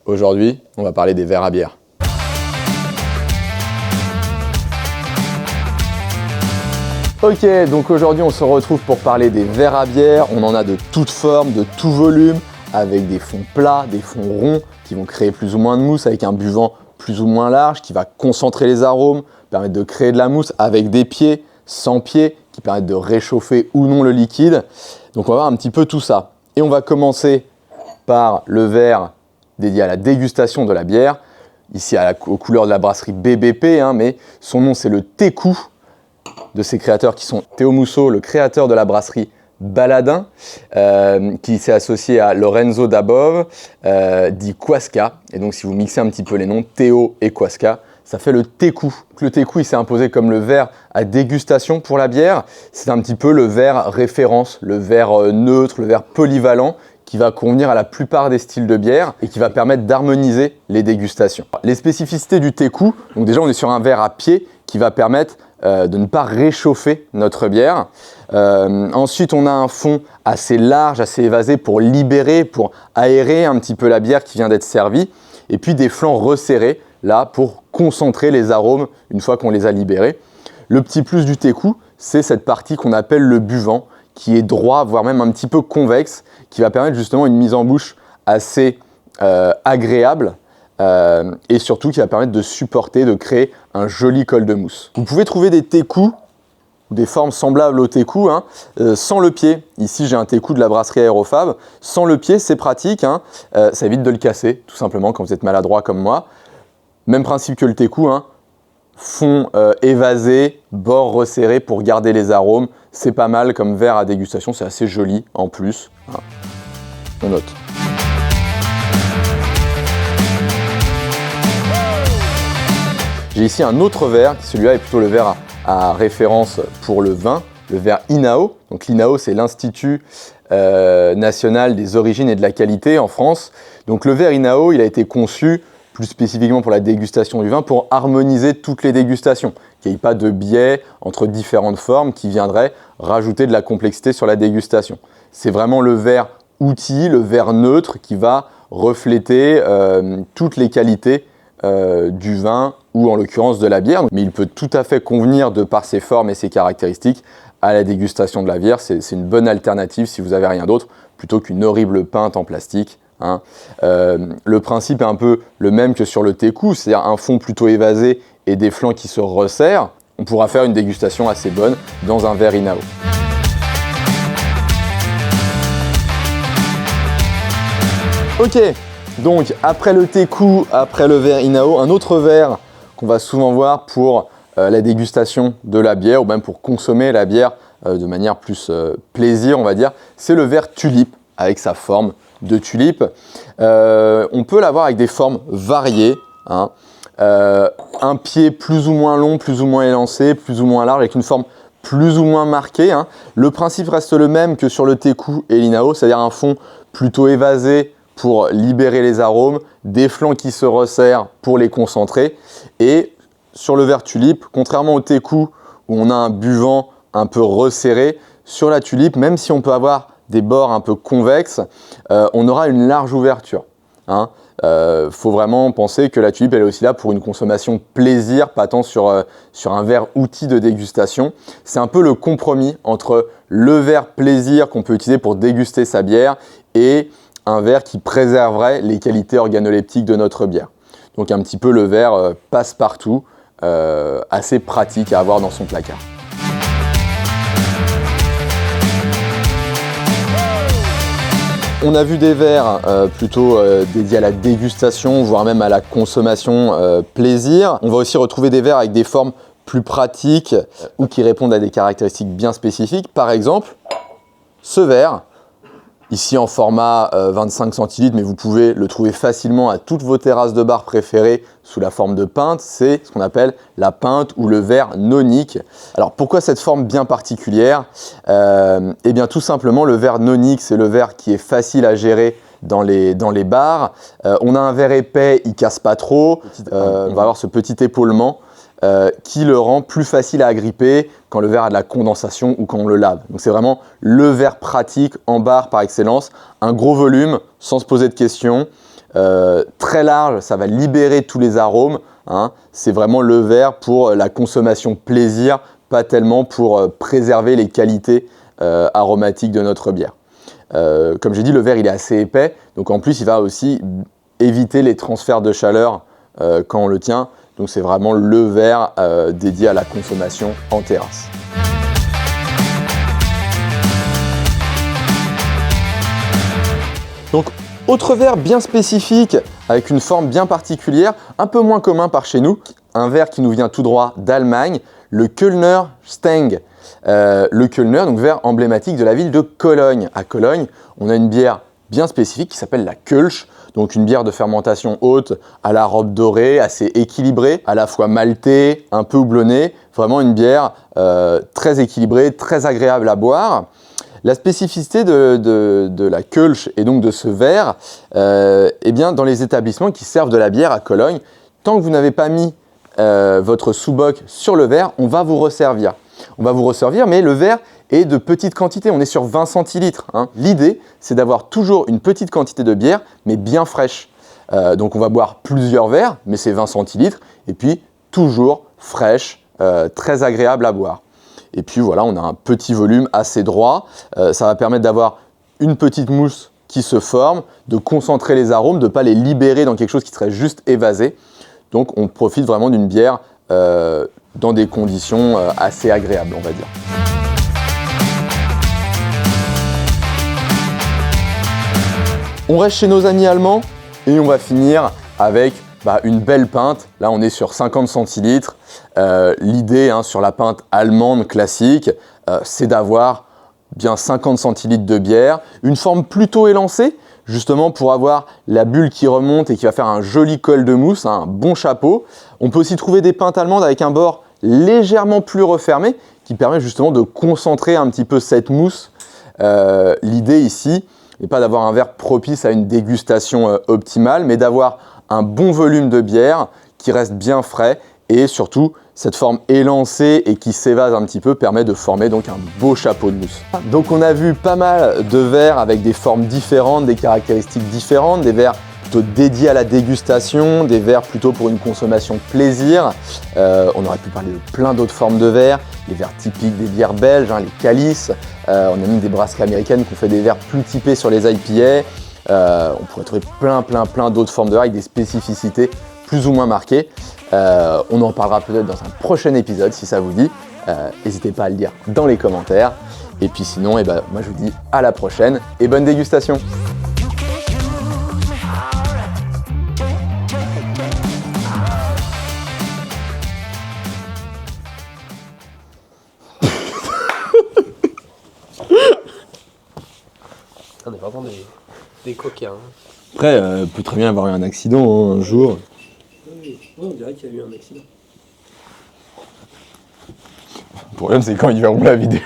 Aujourd'hui, on va parler des verres à bière. Ok, donc aujourd'hui on se retrouve pour parler des verres à bière. On en a de toutes formes, de tout volume, avec des fonds plats, des fonds ronds qui vont créer plus ou moins de mousse, avec un buvant plus ou moins large qui va concentrer les arômes, permettre de créer de la mousse avec des pieds, sans pieds, qui permettent de réchauffer ou non le liquide. Donc on va voir un petit peu tout ça. Et on va commencer par le verre dédié à la dégustation de la bière, ici aux couleurs de la brasserie BBP, mais son nom c'est le Técou, de ses créateurs qui sont Théo Mousseau, le créateur de la brasserie Baladin, qui s'est associé à Lorenzo Dabov, dit Quasca. Et donc si vous mixez un petit peu les noms, Théo et Quasca, ça fait le Técou. Le Técou, il s'est imposé comme le verre à dégustation pour la bière. C'est un petit peu le verre référence, le verre neutre, le verre polyvalent, qui va convenir à la plupart des styles de bière et qui va permettre d'harmoniser les dégustations. Les spécificités du Técou, donc déjà on est sur un verre à pied qui va permettre de ne pas réchauffer notre bière. Ensuite, on a un fond assez large, assez évasé pour libérer, pour aérer un petit peu la bière qui vient d'être servie. Et puis des flancs resserrés, là, pour concentrer les arômes une fois qu'on les a libérés. Le petit plus du Técou, c'est cette partie qu'on appelle le buvant, qui est droit, voire même un petit peu convexe, qui va permettre justement une mise en bouche assez agréable. Et surtout qui va permettre de supporter, de créer un joli col de mousse. Vous pouvez trouver des Técous, des formes semblables au Técou, sans le pied. Ici j'ai un Técou de la brasserie Aérofab. Sans le pied, c'est pratique, ça évite de le casser, tout simplement, quand vous êtes maladroit comme moi. Même principe que le Técou, fond évasé, bord resserré pour garder les arômes. C'est pas mal comme verre à dégustation, c'est assez joli en plus. On note. J'ai ici un autre verre, celui-là est plutôt le verre à référence pour le vin, le verre INAO. Donc l'INAO, c'est l'Institut national des origines et de la qualité en France. Donc le verre INAO, il a été conçu plus spécifiquement pour la dégustation du vin, pour harmoniser toutes les dégustations, qu'il n'y ait pas de biais entre différentes formes qui viendraient rajouter de la complexité sur la dégustation. C'est vraiment le verre outil, le verre neutre qui va refléter toutes les qualités du vin ou en l'occurrence de la bière, mais il peut tout à fait convenir de par ses formes et ses caractéristiques à la dégustation de la bière. C'est une bonne alternative si vous n'avez rien d'autre plutôt qu'une horrible pinte en plastique. Le principe est un peu le même que sur le Técou, c'est-à-dire un fond plutôt évasé et des flancs qui se resserrent. On pourra faire une dégustation assez bonne dans un verre INAO. Ok, donc après le Técou, après le verre INAO, un autre verre qu'on va souvent voir pour la dégustation de la bière ou même pour consommer la bière de manière plus plaisir, on va dire, c'est le verre tulipe avec sa forme de tulipe. On peut l'avoir avec des formes variées, un pied plus ou moins long, plus ou moins élancé, plus ou moins large, avec une forme plus ou moins marquée. Le principe reste le même que sur le Técou et l'INAO, c'est-à-dire un fond plutôt évasé pour libérer les arômes, des flancs qui se resserrent pour les concentrer. Et sur le verre tulipe, contrairement au Técou où on a un buvant un peu resserré, sur la tulipe, même si on peut avoir des bords un peu convexes, on aura une large ouverture. Faut vraiment penser que la tulipe elle est aussi là pour une consommation plaisir, pas tant sur un verre outil de dégustation. C'est un peu le compromis entre le verre plaisir qu'on peut utiliser pour déguster sa bière et un verre qui préserverait les qualités organoleptiques de notre bière. Donc un petit peu le verre passe-partout, assez pratique à avoir dans son placard. On a vu des verres plutôt dédiés à la dégustation, voire même à la consommation plaisir. On va aussi retrouver des verres avec des formes plus pratiques ou qui répondent à des caractéristiques bien spécifiques. Par exemple, ce verre, ici en format 25 centilitres, mais vous pouvez le trouver facilement à toutes vos terrasses de bar préférées sous la forme de pinte, c'est ce qu'on appelle la pinte ou le verre nonique. Alors pourquoi cette forme bien particulière ? Eh bien tout simplement le verre nonique, c'est le verre qui est facile à gérer dans les bars. On a un verre épais, il casse pas trop, on va avoir ce petit épaulement qui le rend plus facile à agripper quand le verre a de la condensation ou quand on le lave. Donc c'est vraiment le verre pratique en bar par excellence, un gros volume sans se poser de questions, très large, ça va libérer tous les arômes. Hein. C'est vraiment le verre pour la consommation plaisir, pas tellement pour préserver les qualités aromatiques de notre bière. Comme j'ai dit, le verre il est assez épais, donc en plus il va aussi éviter les transferts de chaleur quand on le tient. Donc c'est vraiment le verre dédié à la consommation en terrasse. Donc autre verre bien spécifique avec une forme bien particulière, un peu moins commun par chez nous, un verre qui nous vient tout droit d'Allemagne, le Kölner Steng. Le Kölner, donc verre emblématique de la ville de Cologne. À Cologne, on a une bière bien spécifique qui s'appelle la Kölsch, donc une bière de fermentation haute à la robe dorée, assez équilibrée, à la fois maltée, un peu houblonnée, vraiment une bière très équilibrée, très agréable à boire. La spécificité de la Kölsch et donc de ce verre, eh bien, dans les établissements qui servent de la bière à Cologne, tant que vous n'avez pas mis votre sous-boc sur le verre, on va vous resservir. On va vous resservir, mais le verre est de petite quantité, on est sur 20 centilitres. Hein. L'idée, c'est d'avoir toujours une petite quantité de bière, mais bien fraîche. Donc on va boire plusieurs verres, mais c'est 20 centilitres, et puis toujours fraîche, très agréable à boire. Et puis voilà, on a un petit volume assez droit, ça va permettre d'avoir une petite mousse qui se forme, de concentrer les arômes, de ne pas les libérer dans quelque chose qui serait juste évasé. Donc on profite vraiment d'une bière dans des conditions assez agréables, on va dire. On reste chez nos amis allemands et on va finir avec une belle pinte. Là, on est sur 50 centilitres. L'idée sur la pinte allemande classique, c'est d'avoir bien 50 centilitres de bière, une forme plutôt élancée, justement pour avoir la bulle qui remonte et qui va faire un joli col de mousse, un bon chapeau. On peut aussi trouver des pintes allemandes avec un bord légèrement plus refermé qui permet justement de concentrer un petit peu cette mousse. L'idée ici n'est pas d'avoir un verre propice à une dégustation optimale, mais d'avoir un bon volume de bière qui reste bien frais et surtout cette forme élancée et qui s'évase un petit peu permet de former donc un beau chapeau de mousse. Donc on a vu pas mal de verres avec des formes différentes, des caractéristiques différentes, des verres plutôt dédiés à la dégustation, des verres plutôt pour une consommation plaisir. On aurait pu parler de plein d'autres formes de verres, les verres typiques des bières belges, les calices. On a même des brasseries américaines qui ont fait des verres plus typés sur les IPA. On pourrait trouver plein d'autres formes de verres avec des spécificités plus ou moins marquées. On en parlera peut-être dans un prochain épisode si ça vous dit. N'hésitez pas à le dire dans les commentaires. Et puis sinon, moi je vous dis à la prochaine et bonne dégustation. On est vraiment des coquins. Après, peut très bien avoir eu un accident un jour. Oui, on dirait qu'il y a eu un accident. Le problème, c'est quand ils verront la vidéo.